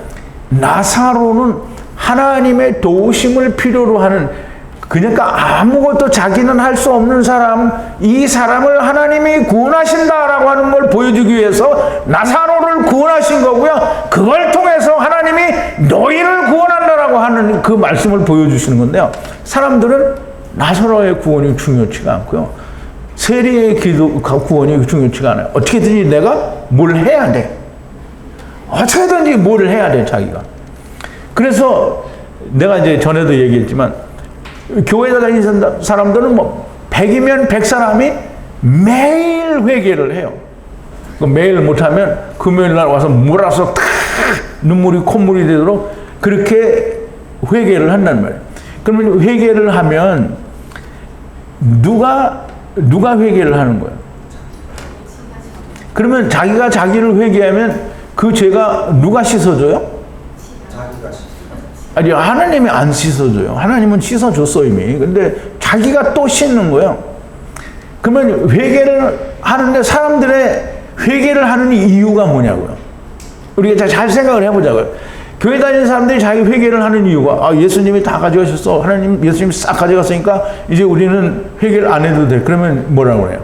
Speaker 1: 나사로는 하나님의 도우심을 필요로 하는 그러니까 아무것도 자기는 할 수 없는 사람, 이 사람을 하나님이 구원하신다라고 하는 걸 보여주기 위해서 나사로를 구원하신 거고요. 그걸 통해서 하나님이 너희를 구원한다라고 하는 그 말씀을 보여주시는 건데요. 사람들은 나사로의 구원이 중요치가 않고요. 세리의 구원이 중요치가 않아요. 어떻게든지 내가 뭘 해야 돼. 어떻게든지 뭘 해야 돼, 자기가. 그래서 내가 이제 전에도 얘기했지만 교회에 다니는 사람들은 뭐 100이면 100사람이 매일 회개를 해요. 매일 못하면 금요일 날 와서 몰아서 탁 눈물이 콧물이 되도록 그렇게 회개를 한단 말이에요. 그러면 회개를 하면 누가 회개를 하는 거예요? 그러면 자기가 자기를 회개하면 그 죄가 누가 씻어줘요? 아니, 하나님이 안 씻어줘요. 하나님은 씻어줬어, 이미. 근데 자기가 또 씻는 거예요. 그러면 회개를 하는데 사람들의 회개를 하는 이유가 뭐냐고요. 우리가 잘 생각을 해보자고요. 교회 다니는 사람들이 자기 회개를 하는 이유가 예수님이 다 가져가셨어. 예수님이 싹 가져갔으니까 이제 우리는 회개를 안 해도 돼. 그러면 뭐라고 그래요?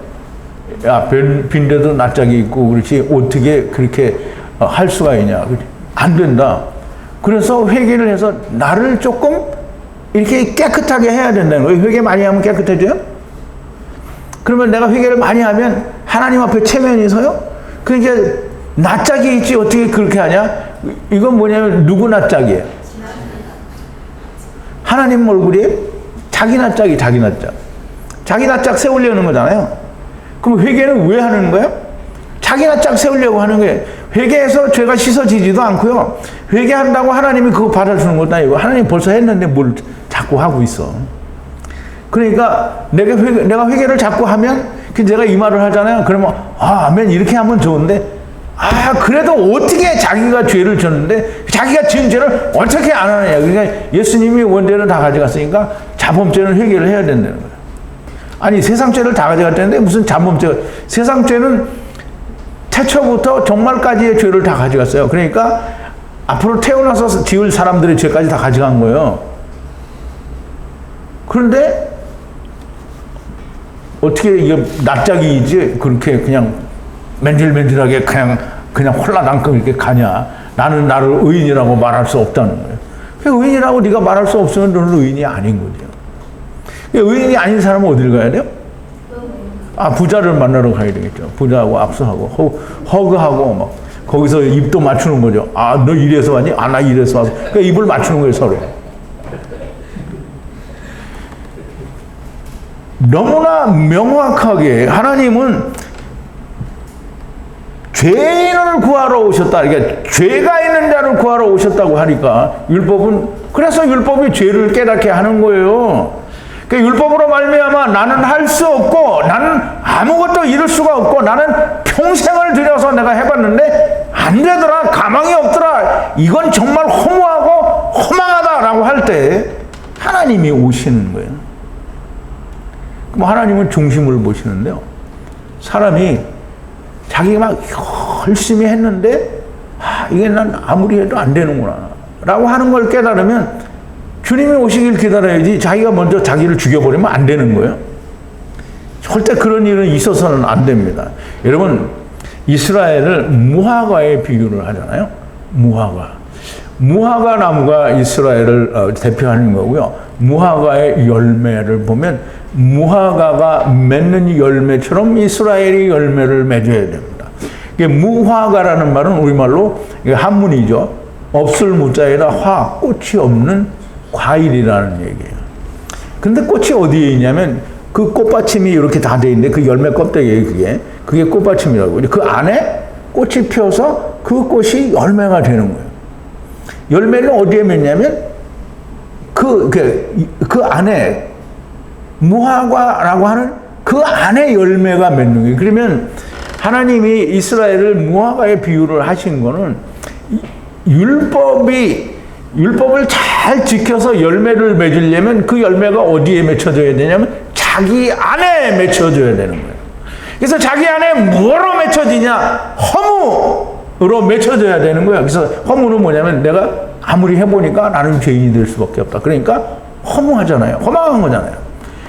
Speaker 1: 야, 빈대도 낯짝이 있고 그렇지 어떻게 그렇게 할 수가 있냐. 안 된다. 그래서 회개를 해서 나를 조금 이렇게 깨끗하게 해야 된다는 거예요. 회개 많이 하면 깨끗해져요? 그러면 내가 회개를 많이 하면 하나님 앞에 체면이 서요? 그러니까 낯짝이 있지 어떻게 그렇게 하냐? 이건 뭐냐면 누구 낯짝이에요? 하나님 얼굴이에요? 자기 낯짝이 자기 낯짝. 자기 낯짝 세우려는 거잖아요. 그럼 회개는 왜 하는 거예요? 자기 낯짝 세우려고 하는 거예요. 회개해서 죄가 씻어지지도 않고요. 회개한다고 하나님이 그거 받아주는 것도 아니고 하나님 벌써 했는데 뭘 자꾸 하고 있어. 그러니까 내가 회개를 자꾸 하면 내가 이 말을 하잖아요. 그러면 아멘 이렇게 하면 좋은데 그래도 어떻게 자기가 죄를 졌는데 자기가 지은 죄를 어떻게 안 하느냐. 그러니까 예수님이 원죄는 다 가져갔으니까 자범죄는 회개를 해야 된다는 거예요. 아니 세상 죄를 다 가져갔다는데 무슨 자범죄가. 세상 죄는 태초부터 정말까지의 죄를 다 가져갔어요. 그러니까 앞으로 태어나서 지을 사람들의 죄까지 다 가져간 거예요. 그런데 어떻게 이게 낯짝이지 그렇게 그냥 맨질맨질하게 그냥 홀라당끔 이렇게 가냐. 나는 나를 의인이라고 말할 수 없다는 거예요. 의인이라고 네가 말할 수 없으면 너는 의인이 아닌 거죠. 의인이 아닌 사람은 어딜 가야 돼요? 부자를 만나러 가야 되겠죠. 부자하고 악수하고 허그하고 막 거기서 입도 맞추는 거죠. 너 이래서 왔니? 나 이래서 왔어. 그러니까 입을 맞추는 거예요, 서로. 너무나 명확하게 하나님은 죄인을 구하러 오셨다. 그러니까 죄가 있는 자를 구하러 오셨다고 하니까 그래서 율법이 죄를 깨닫게 하는 거예요. 그러니까 율법으로 말미암아 나는 할 수 없고 나는 아무것도 이룰 수가 없고 나는 평생을 들여서 내가 해봤는데 안 되더라. 가망이 없더라. 이건 정말 허무하고 허망하다라고 할 때 하나님이 오시는 거예요. 그럼 하나님은 중심을 보시는데요. 사람이 자기가 막 열심히 했는데 이게 난 아무리 해도 안 되는구나 라고 하는 걸 깨달으면 주님이 오시길 기다려야지 자기가 먼저 자기를 죽여버리면 안 되는 거예요. 절대 그런 일은 있어서는 안 됩니다. 여러분, 이스라엘을 무화과에 비유를 하잖아요. 무화과 나무가 이스라엘을 대표하는 거고요. 무화과의 열매를 보면 무화과가 맺는 열매처럼 이스라엘이 열매를 맺어야 됩니다. 이게 무화과라는 말은 우리말로 한문이죠. 없을 무자에다 화, 꽃이 없는 과일이라는 얘기예요. 근데 꽃이 어디에 있냐면 그 꽃받침이 이렇게 다 돼 있는데 그 열매 껍데기에 그게 꽃받침이라고. 그 안에 꽃이 피어서 그 꽃이 열매가 되는 거예요. 열매는 어디에 맺냐면 그 안에 무화과라고 하는 그 안에 열매가 맺는 거예요. 그러면 하나님이 이스라엘을 무화과에 비유를 하신 거는 율법을 잘 지켜서 열매를 맺으려면 그 열매가 어디에 맺혀져야 되냐면 자기 안에 맺혀져야 되는 거예요. 그래서 자기 안에 뭐로 맺혀지냐? 허무로 맺혀져야 되는 거예요. 그래서 허무는 뭐냐면 내가 아무리 해보니까 나는 죄인이 될 수밖에 없다. 그러니까 허무하잖아요. 허망한 거잖아요.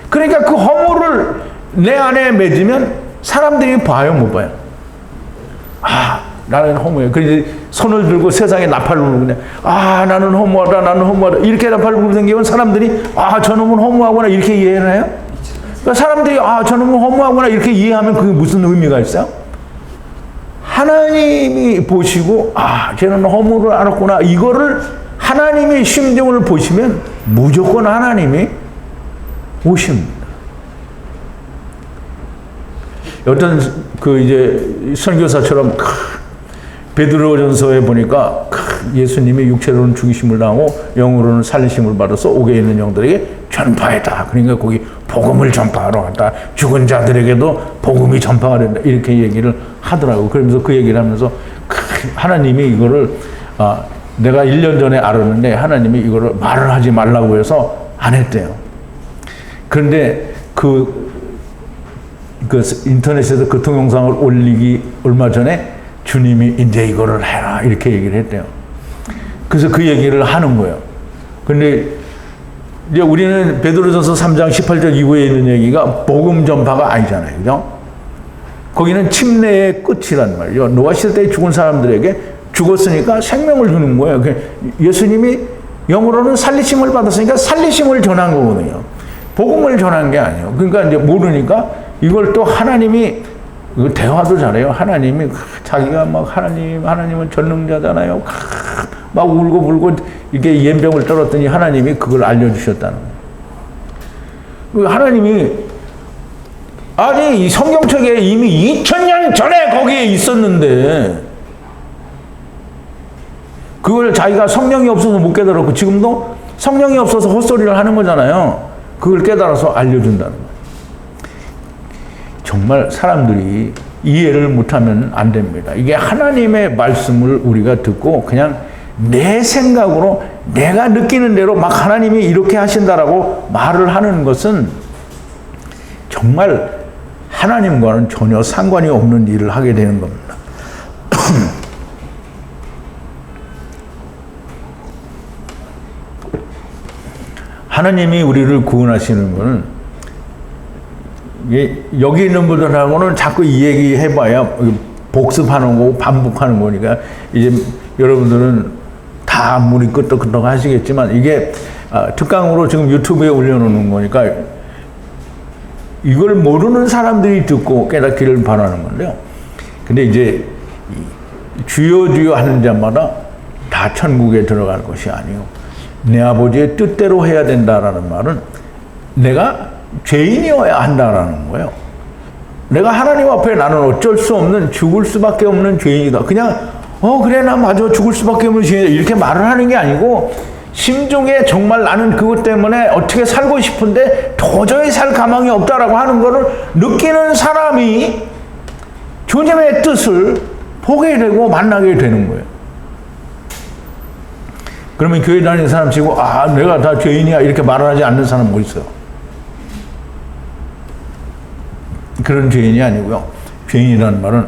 Speaker 1: 그러니까 그 허무를 내 안에 맺으면 사람들이 봐요, 못 봐요? 나는 허무해. 그래서 손을 들고 세상에 나팔을 불고 나는 허무하다, 나는 허무하다. 이렇게 나팔을 불고 생기면 사람들이 저놈은 허무하구나 이렇게 이해해요? 그러니까 사람들이 저놈은 허무하구나 이렇게 이해하면 그게 무슨 의미가 있어요? 하나님이 보시고 쟤는 허무를 알았구나. 이거를 하나님의 심정을 보시면 무조건 하나님이 오십니다. 어떤 이제 선교사처럼 베드로전서에 보니까 예수님이 육체로는 죽이심을 당하고 영으로는 살리심을 받아서 옥에 있는 영들에게 전파했다. 그러니까 거기 복음을 전파하러 갔다. 죽은 자들에게도 복음이 전파가 된다. 이렇게 얘기를 하더라고. 그러면서 그 얘기를 하면서 하나님이 이거를 내가 1년 전에 알았는데 하나님이 이거를 말을 하지 말라고 해서 안 했대요. 그런데 그 인터넷에서 그 동영상을 올리기 얼마 전에 주님이 이제 이거를 해라 이렇게 얘기를 했대요. 그래서 그 얘기를 하는 거예요. 근데 이제 우리는 베드로전서 3장 18절 이후에 있는 얘기가 복음 전파가 아니잖아요. 그죠? 거기는 침례의 끝이란 말이죠. 노아 시대 때 죽은 사람들에게 죽었으니까 생명을 주는 거예요. 예수님이 영으로는 살리심을 받았으니까 살리심을 전한 거거든요. 복음을 전한 게 아니에요. 그러니까 이제 모르니까 이걸 또 하나님이 대화도 잘해요. 하나님이 자기가 막 하나님은 전능자잖아요. 막 울고 불고 이렇게 연병을 떨었더니 하나님이 그걸 알려주셨다는 거예요. 하나님이 이 성경책에 이미 2000년 전에 거기에 있었는데 그걸 자기가 성령이 없어서 못 깨달았고 지금도 성령이 없어서 헛소리를 하는 거잖아요. 그걸 깨달아서 알려준다는 거예요. 정말 사람들이 이해를 못하면 안 됩니다. 이게 하나님의 말씀을 우리가 듣고 그냥 내 생각으로 내가 느끼는 대로 막 하나님이 이렇게 하신다라고 말을 하는 것은 정말 하나님과는 전혀 상관이 없는 일을 하게 되는 겁니다. 하나님이 우리를 구원하시는 것은 여기 있는 분들하고는 자꾸 이 얘기 해봐야 복습하는 거고 반복하는 거니까 이제 여러분들은 다 문이 끄떡끄떡 하시겠지만 이게 특강으로 지금 유튜브에 올려놓는 거니까 이걸 모르는 사람들이 듣고 깨닫기를 바라는 건데요. 근데 이제 주여 주여 하는 자마다 다 천국에 들어갈 것이 아니고 내 아버지의 뜻대로 해야 된다라는 말은 내가 죄인이어야 한다라는 거예요. 내가 하나님 앞에 나는 어쩔 수 없는 죽을 수밖에 없는 죄인이다. 그냥 그래 나 맞아 죽을 수밖에 없는 죄인이다 이렇게 말을 하는 게 아니고 심중에 정말 나는 그것 때문에 어떻게 살고 싶은데 도저히 살 가망이 없다라고 하는 것을 느끼는 사람이 주님의 뜻을 보게 되고 만나게 되는 거예요. 그러면 교회 다니는 사람 치고 내가 다 죄인이야 이렇게 말하지 않는 사람 뭐 있어요? 그런 죄인이 아니고요. 죄인이라는 말은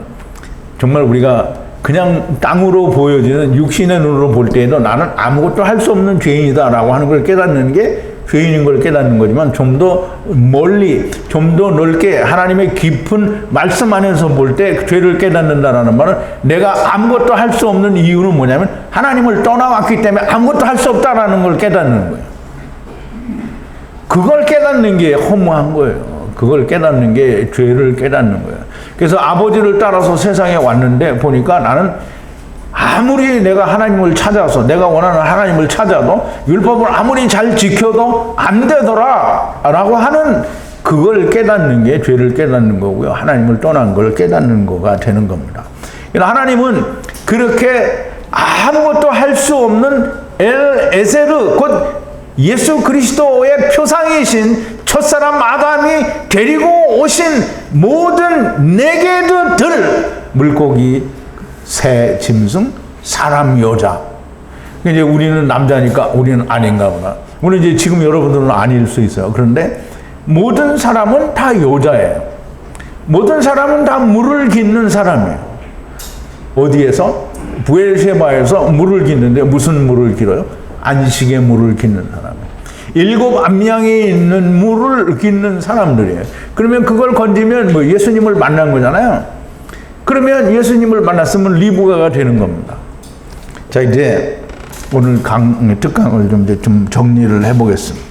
Speaker 1: 정말 우리가 그냥 땅으로 보여지는 육신의 눈으로 볼 때에도 나는 아무것도 할 수 없는 죄인이다라고 하는 걸 깨닫는 게 죄인인 걸 깨닫는 거지만 좀 더 멀리, 좀 더 넓게 하나님의 깊은 말씀 안에서 볼 때 죄를 깨닫는다라는 말은 내가 아무것도 할 수 없는 이유는 뭐냐면 하나님을 떠나왔기 때문에 아무것도 할 수 없다라는 걸 깨닫는 거예요. 그걸 깨닫는 게 허무한 거예요. 그걸 깨닫는 게 죄를 깨닫는 거예요. 그래서 아버지를 따라서 세상에 왔는데 보니까 나는 아무리 내가 하나님을 찾아서 내가 원하는 하나님을 찾아도 율법을 아무리 잘 지켜도 안 되더라 라고 하는 그걸 깨닫는 게 죄를 깨닫는 거고요. 하나님을 떠난 걸 깨닫는 거가 되는 겁니다. 하나님은 그렇게 아무것도 할 수 없는 엘 에세르 곧 예수 그리스도의 표상이신 첫사람 아담이 데리고 오신 모든 네게드들 물고기, 새, 짐승, 사람, 여자. 이제 우리는 남자니까 우리는 아닌가 보다. 물론 이제 지금 여러분들은 아닐 수 있어요. 그런데 모든 사람은 다 여자예요. 모든 사람은 다 물을 깃는 사람이에요. 어디에서? 부엘셰바에서 물을 깃는데 무슨 물을 길어요? 안식의 물을 깃는 사람. 7 암양에 있는 물을 깃는 사람들이에요. 그러면 그걸 건지면 뭐 예수님을 만난 거잖아요. 그러면 예수님을 만났으면 리브가가 되는 겁니다. 자, 이제 오늘 특강을 좀 정리를 해보겠습니다.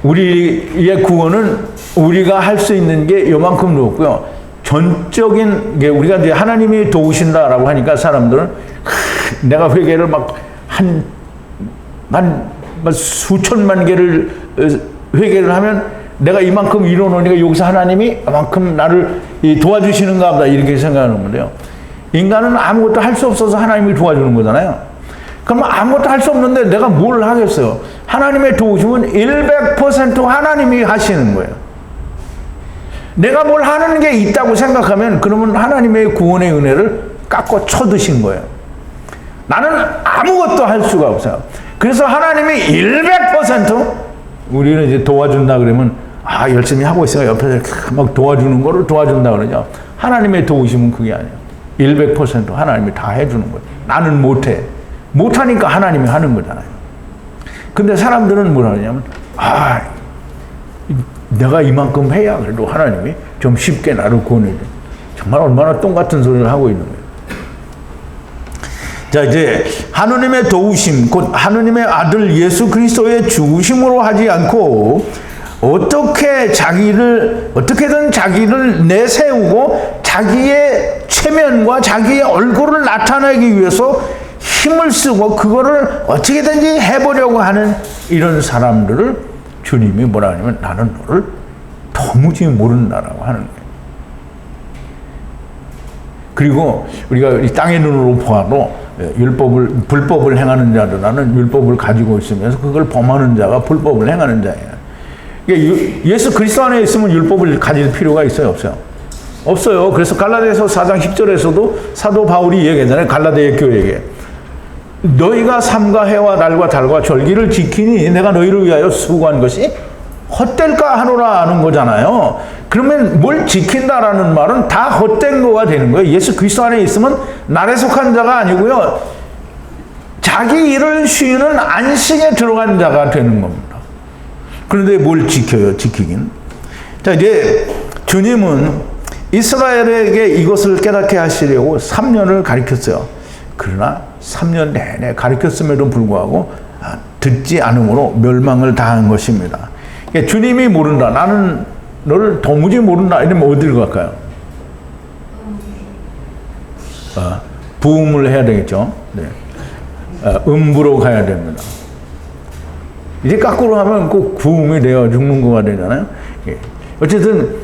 Speaker 1: 우리의 구원은 우리가 할 수 있는 게 요만큼 없고요. 전적인 게 우리가 이제 하나님이 도우신다라고 하니까 사람들은 내가 회개를 한 수천만 개를 회개를 하면 내가 이만큼 이뤄놓으니까 여기서 하나님이 이만큼 나를 도와주시는가 보다 이렇게 생각하는 건데요. 인간은 아무것도 할 수 없어서 하나님이 도와주는 거잖아요. 그럼 아무것도 할 수 없는데 내가 뭘 하겠어요? 하나님의 도우심은 100% 하나님이 하시는 거예요. 내가 뭘 하는 게 있다고 생각하면 그러면 하나님의 구원의 은혜를 깎고 쳐드신 거예요. 나는 아무것도 할 수가 없어요. 그래서 하나님이 100% 우리는 이제 도와준다 그러면 열심히 하고 있어요. 옆에서 막 도와주는 거를 도와준다 그러죠. 하나님의 도우심은 그게 아니에요. 100% 하나님이 다 해주는 거예요. 나는 못해. 못하니까 하나님이 하는 거잖아요. 근데 사람들은 뭐라 하냐면 내가 이만큼 해야 그래도 하나님이 좀 쉽게 나를 구원해줘. 정말 얼마나 똥같은 소리를 하고 있는 거예요. 자, 이제 하느님의 도우심, 곧 하느님의 아들 예수 그리스도의 죽으심으로 하지 않고 어떻게든 자기를 내세우고 자기의 체면과 자기의 얼굴을 나타내기 위해서 힘을 쓰고 그거를 어떻게든지 해보려고 하는 이런 사람들을 주님이 뭐라 하냐면 나는 너를 도무지 모른다라고 하는 거예요. 그리고 우리가 이 땅의 눈으로 보아도 불법을 행하는 자들은 율법을 가지고 있으면서 그걸 범하는 자가 불법을 행하는 자예요. 예수 그리스도 안에 있으면 율법을 가질 필요가 있어요? 없어요? 없어요. 그래서 갈라디아서 4장 10절에서도 사도 바울이 얘기하잖아요. 갈라디아 교회에게. 너희가 삼가 해와 날과 달과 절기를 지키니 내가 너희를 위하여 수고한 것이 헛될까 하노라 하는 거잖아요. 그러면 뭘 지킨다라는 말은 다 헛된 거가 되는 거예요. 예수 그리스도 안에 있으면 날에 속한 자가 아니고요. 자기 일을 쉬는 안식에 들어간 자가 되는 겁니다. 그런데 뭘 지켜요? 지키긴. 자, 이제 주님은 이스라엘에게 이것을 깨닫게 하시려고 3년을 가르쳤어요. 그러나 3년 내내 가르쳤음에도 불구하고 듣지 않음으로 멸망을 당한 것입니다. 주님이 모른다. 나는 너를 도무지 모른다. 이러면 어디로 갈까요? 부음을 해야 되겠죠. 네. 음부로 가야 됩니다. 이제 거꾸로 하면 꼭 구음이 되어 죽는 거가 되잖아요. 예. 어쨌든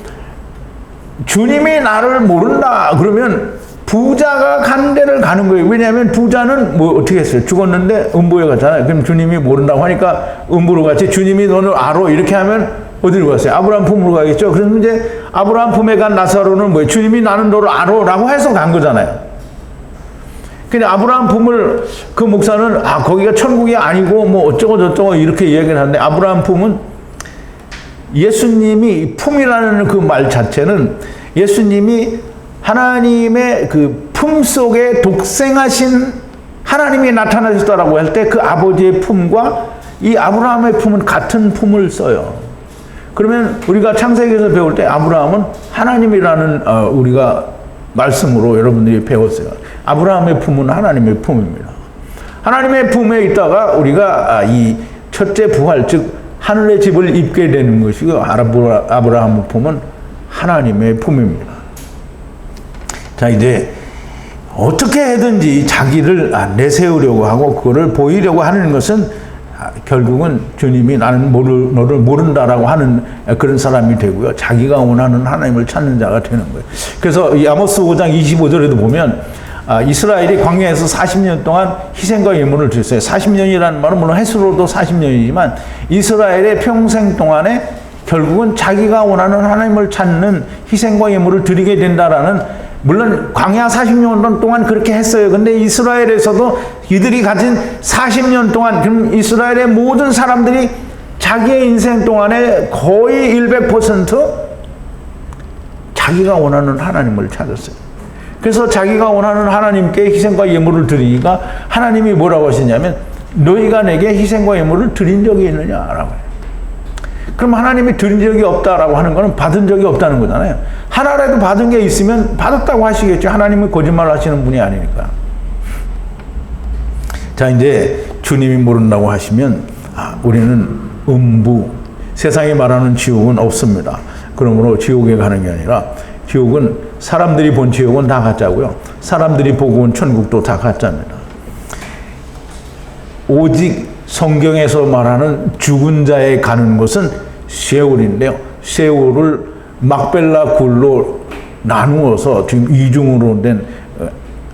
Speaker 1: 주님이 나를 모른다 그러면 부자가 간 데를 가는 거예요. 왜냐하면 부자는 뭐 어떻게 했어요? 죽었는데 음부에 갔잖아요. 그럼 주님이 모른다고 하니까 음부로 갔지. 주님이 너를 알아 이렇게 하면 어디로 갔어요? 아브라함 품으로 가겠죠. 그래서 이제 아브라함 품에 간 나사로는 뭐예요? 주님이 나는 너를 알아라고 해서 간 거잖아요. 근데 아브라함 품을 그 목사는 거기가 천국이 아니고 뭐 어쩌고 저쩌고 이렇게 이야기를 하는데, 아브라함 품은 예수님이 품이라는 그 말 자체는 예수님이 하나님의 그 품 속에 독생하신 하나님이 나타나셨다라고 할 때 그 아버지의 품과 이 아브라함의 품은 같은 품을 써요. 그러면 우리가 창세기에서 배울 때 아브라함은 하나님이라는 우리가 말씀으로 여러분들이 배웠어요. 아브라함의 품은 하나님의 품입니다. 하나님의 품에 있다가 우리가 이 첫째 부활, 즉 하늘의 집을 입게 되는 것이고, 아브라함의 품은 하나님의 품입니다. 자, 이제 어떻게 해든지 자기를 내세우려고 하고 그거를 보이려고 하는 것은 결국은 주님이 나는 너를 모른다라고 하는 그런 사람이 되고요. 자기가 원하는 하나님을 찾는 자가 되는 거예요. 그래서 이 아모스 5장 25절에도 보면 이스라엘이 광야에서 40년 동안 희생과 예물을 드렸어요. 40년이라는 말은 물론 횟수로도 40년이지만 이스라엘의 평생 동안에 결국은 자기가 원하는 하나님을 찾는 희생과 예물을 드리게 된다라는, 물론 광야 40년 동안 그렇게 했어요. 근데 이스라엘에서도 이들이 가진 40년 동안, 그럼 이스라엘의 모든 사람들이 자기의 인생 동안에 거의 100% 자기가 원하는 하나님을 찾았어요. 그래서 자기가 원하는 하나님께 희생과 예물을 드리니까 하나님이 뭐라고 하시냐면 너희가 내게 희생과 예물을 드린 적이 있느냐라고 해요. 그럼 하나님이 드린 적이 없다라고 하는 거는 받은 적이 없다는 거잖아요. 하나라도 받은 게 있으면 받았다고 하시겠죠. 하나님은 거짓말 하시는 분이 아니니까. 자, 이제 주님이 모른다고 하시면 우리는 음부, 세상이 말하는 지옥은 없습니다. 그러므로 지옥에 가는 게 아니라, 지옥은 사람들이 본 지옥은 다 가짜고요. 사람들이 보고 온 천국도 다 가짜입니다. 오직 성경에서 말하는 죽은 자에 가는 것은 세월인데요. 세월을 막벨라 굴로 나누어서 지금 이중으로 된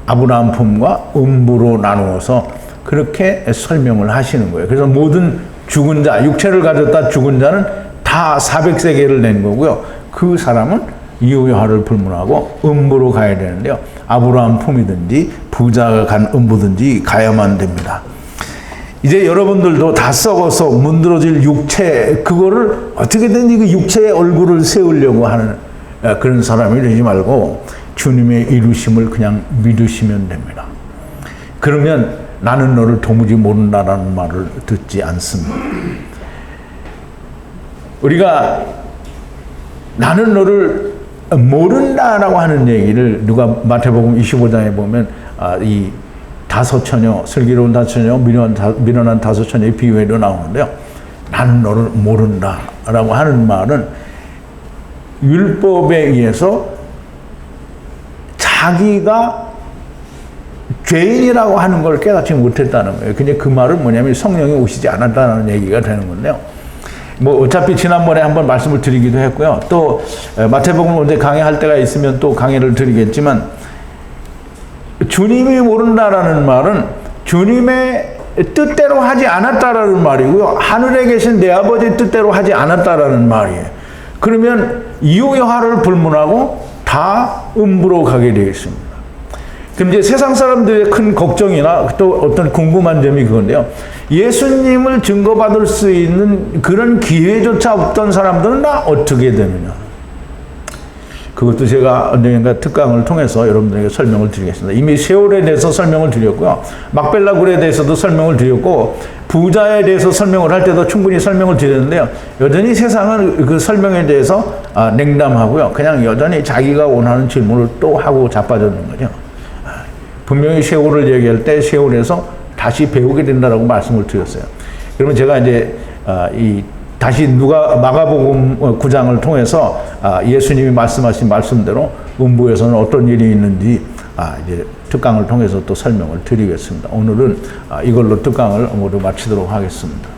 Speaker 1: 아브라함 품과 음부로 나누어서 그렇게 설명을 하시는 거예요. 그래서 모든 죽은 자, 육체를 가졌다 죽은 자는 다 400세계를 낸 거고요. 그 사람은 이후여하를 불문하고 음부로 가야 되는데요. 아브라함 품이든지 부자가 간 음부든지 가야만 됩니다. 이제 여러분들도 다 썩어서 문드러질 육체, 그거를 어떻게든 그 육체의 얼굴을 세우려고 하는 그런 사람이 되지 말고 주님의 이루심을 그냥 믿으시면 됩니다. 그러면 나는 너를 도무지 모른다라는 말을 듣지 않습니다. 우리가 나는 너를 모른다라고 하는 얘기를 누가 마태복음 25장에 보면 이 다섯 처녀, 슬기로운 다섯 처녀, 미련한 다섯 처녀의 비유에도 나오는데요. 나는 너를 모른다라고 하는 말은 율법에 의해서 자기가 죄인이라고 하는 걸 깨닫지 못했다는 거예요. 근데 그 말은 뭐냐면 성령이 오시지 않았다는 얘기가 되는 건데요. 뭐 어차피 지난번에 한번 말씀을 드리기도 했고요. 또 마태복음 언제 강의할 때가 있으면 또 강의를 드리겠지만, 주님이 모른다라는 말은 주님의 뜻대로 하지 않았다라는 말이고요. 하늘에 계신 내 아버지 뜻대로 하지 않았다라는 말이에요. 그러면 이후여하를 불문하고 다 음부로 가게 되겠습니다. 그럼 이제 세상 사람들의 큰 걱정이나 또 어떤 궁금한 점이 그건데요. 예수님을 증거받을 수 있는 그런 기회조차 없던 사람들은 다 어떻게 되느냐. 그것도 제가 언젠가 특강을 통해서 여러분들에게 설명을 드리겠습니다. 이미 세월에 대해서 설명을 드렸고요. 막벨라 굴에 대해서도 설명을 드렸고, 부자에 대해서 설명을 할 때도 충분히 설명을 드렸는데요. 여전히 세상은 그 설명에 대해서 냉담하고요. 그냥 여전히 자기가 원하는 질문을 또 하고 자빠졌는 거죠. 분명히 세월을 얘기할 때 세월에서 다시 배우게 된다라고 말씀을 드렸어요. 그러면 제가 이제 다시 마가복음 9장을 통해서 예수님이 말씀하신 말씀대로 음부에서는 어떤 일이 있는지 이제 특강을 통해서 또 설명을 드리겠습니다. 오늘은 이걸로 특강을 모두 마치도록 하겠습니다.